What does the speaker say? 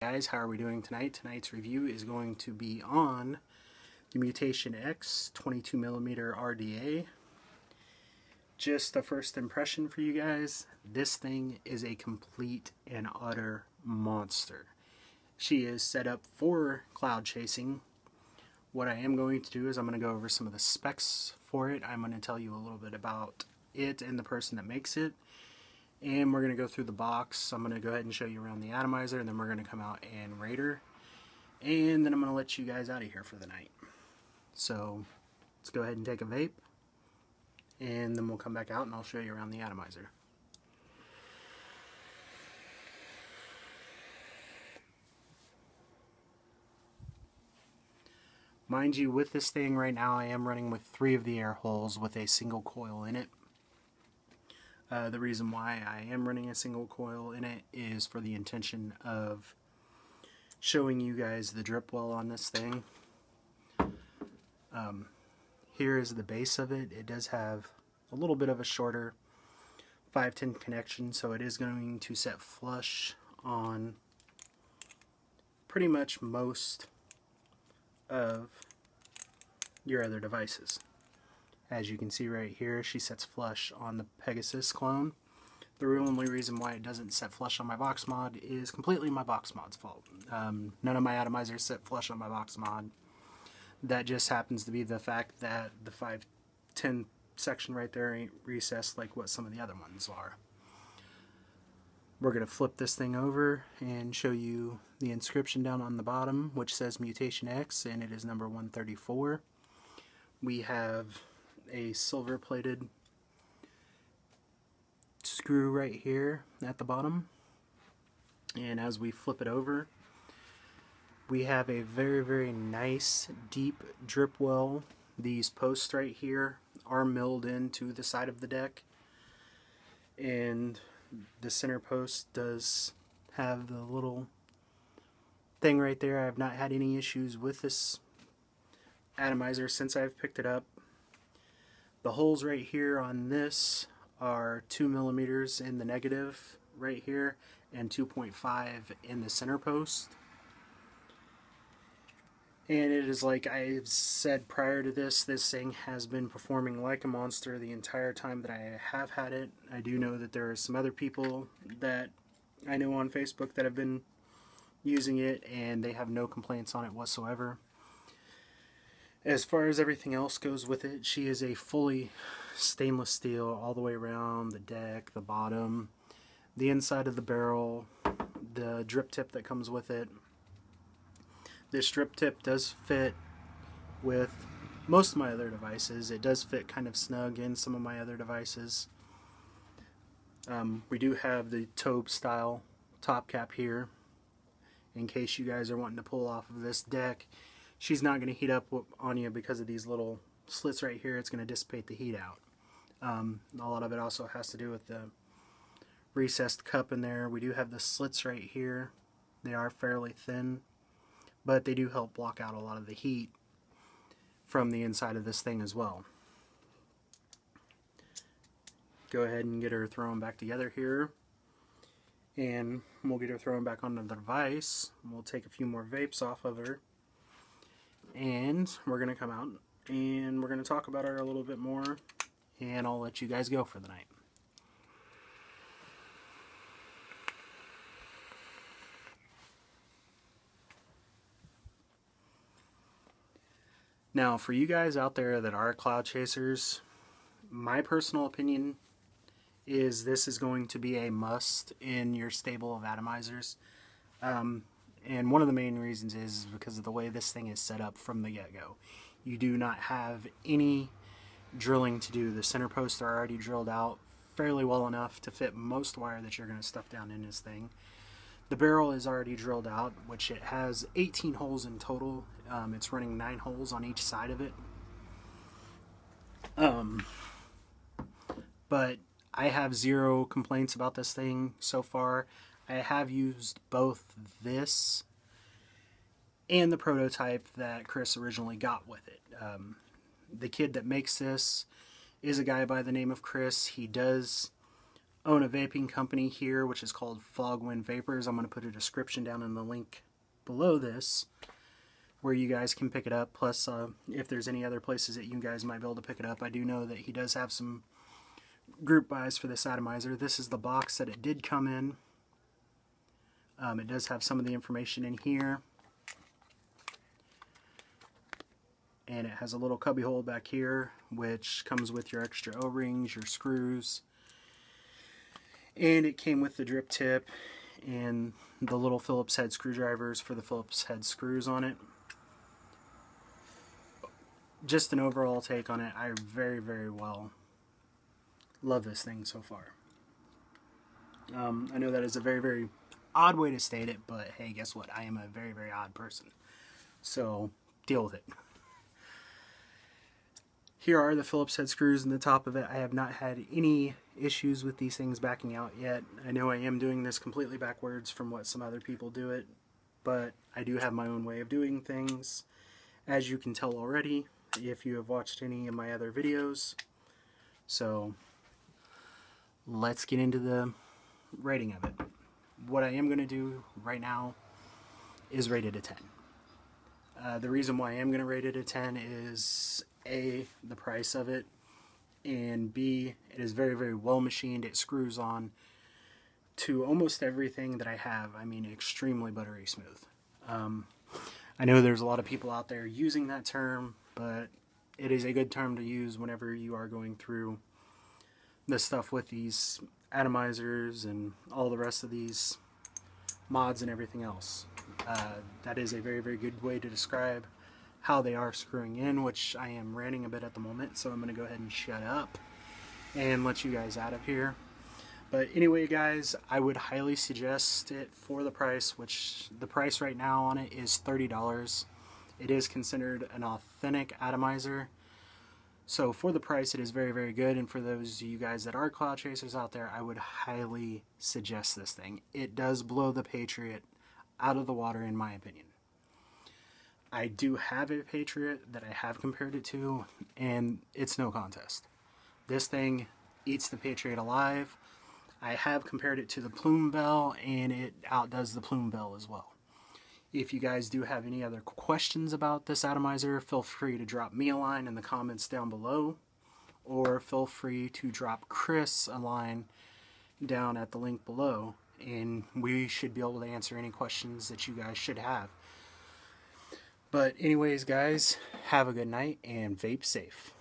Guys, how are we doing tonight? Tonight's review is going to be on the Mutation X 22mm RDA. Just a first impression for you guys, this thing is a complete and utter monster. She is set up for cloud chasing. What I am going to do is I'm going to go over some of the specs for it. I'm going to tell you a little bit about it and the person that makes it. And we're going to go through the box. I'm going to go ahead and show you around the Atomizer, and then we're going to come out and rate her. And then I'm going to let you guys out of here for the night. So let's go ahead and take a vape, and then we'll come back out and I'll show you around the Atomizer. Mind you, with this thing right now, I am running with 3 of the air holes with a single coil in it. The reason why I am running a single coil in it is for the intention of showing you guys the drip well on this thing. Here is the base of it. It does have a little bit of a shorter 510 connection, so it is going to set flush on pretty much most of your other devices. As you can see right here, she sets flush on the Pegasus clone. The only reason why it doesn't set flush on my box mod is completely my box mod's fault. None of my atomizers set flush on my box mod. That just happens to be the fact that the 510 section right there ain't recessed like what some of the other ones are. We're going to flip this thing over and show you the inscription down on the bottom, which says Mutation X, and it is number 134. We have a silver plated screw right here at the bottom, and as we flip it over, we have a very nice deep drip well. These posts right here are milled into the side of the deck, and the center post does have the little thing right there. I have not had any issues with this atomizer since I've picked it up. The holes right here on this are 2mm in the negative right here and 2.5 in the center post. And it is like I said prior to this thing has been performing like a monster the entire time that I have had it. I do know that there are some other people that I know on Facebook that have been using it, and they have no complaints on it whatsoever. As far as everything else goes with it, she is a fully stainless steel all the way around the deck, the bottom, the inside of the barrel, the drip tip that comes with it. This drip tip does fit with most of my other devices. It does fit kind of snug in some of my other devices. We do have the Tobe style top cap here in case you guys are wanting to pull off of this deck. She's not going to heat up on you because of these little slits right here. It's going to dissipate the heat out. A lot of it also has to do with the recessed cup in there. We do have the slits right here. They are fairly thin, but they do help block out a lot of the heat from the inside of this thing as well. Go ahead and get her thrown back together here, and we'll get her thrown back onto the device. We'll take a few more vapes off of her, and we're going to come out and we're going to talk about her a little bit more, and I'll let you guys go for the night. Now, for you guys out there that are cloud chasers, my personal opinion is this is going to be a must in your stable of atomizers. And one of the main reasons is because of the way this thing is set up from the get-go. You do not have any drilling to do. The center posts are already drilled out fairly well enough to fit most wire that you're going to stuff down in this thing. The barrel is already drilled out, which it has 18 holes in total. It's running 9 holes on each side of it. But I have 0 complaints about this thing so far. I have used both this and the prototype that Chris originally got with it. The kid that makes this is a guy by the name of Chris. He does own a vaping company here, which is called Fogwind Vapors. I'm going to put a description down in the link below this where you guys can pick it up. Plus, if there's any other places that you guys might be able to pick it up, I do know that he does have some group buys for this atomizer. This is the box that it did come in. It does have some of the information in here. And it has a little cubby hole back here, which comes with your extra O-rings, your screws. And it came with the drip tip and the little Phillips head screwdrivers for the Phillips head screws on it. Just an overall take on it. I very, very well love this thing so far. I know that is a very, very odd way to state it, but hey, guess what? I am a very, very odd person. So, deal with it. Here are the Phillips head screws in the top of it. I have not had any issues with these things backing out yet. I know I am doing this completely backwards from what some other people do it, but I do have my own way of doing things, as you can tell already if you have watched any of my other videos. So let's get into the rating of it. What I am going to do right now is rate it a 10. The reason why I am going to rate it a 10 is A, the price of it, and B, it is very, very well machined. It screws on to almost everything that I have. I mean, extremely buttery smooth. I know there's a lot of people out there using that term, but it is a good term to use whenever you are going through the stuff with these atomizers and all the rest of these mods and everything else. That is a very, very good way to describe how they are screwing in, which I am ranting a bit at the moment, so I'm going to go ahead and shut up and let you guys out of here. But anyway, guys, I would highly suggest it for the price, which the price right now on it is $30. It is considered an authentic atomizer, so for the price it is very, very good. And for those of you guys that are cloud chasers out there, I would highly suggest this thing. It does blow the Patriot out of the water, in my opinion. I do have a Patriot that I have compared it to, and it's no contest. This thing eats the Patriot alive. I have compared it to the Plume Bell, and it outdoes the Plume Bell as well. If you guys do have any other questions about this atomizer, feel free to drop me a line in the comments down below, or feel free to drop Chris a line down at the link below, and we should be able to answer any questions that you guys should have. But anyways, guys, have a good night and vape safe.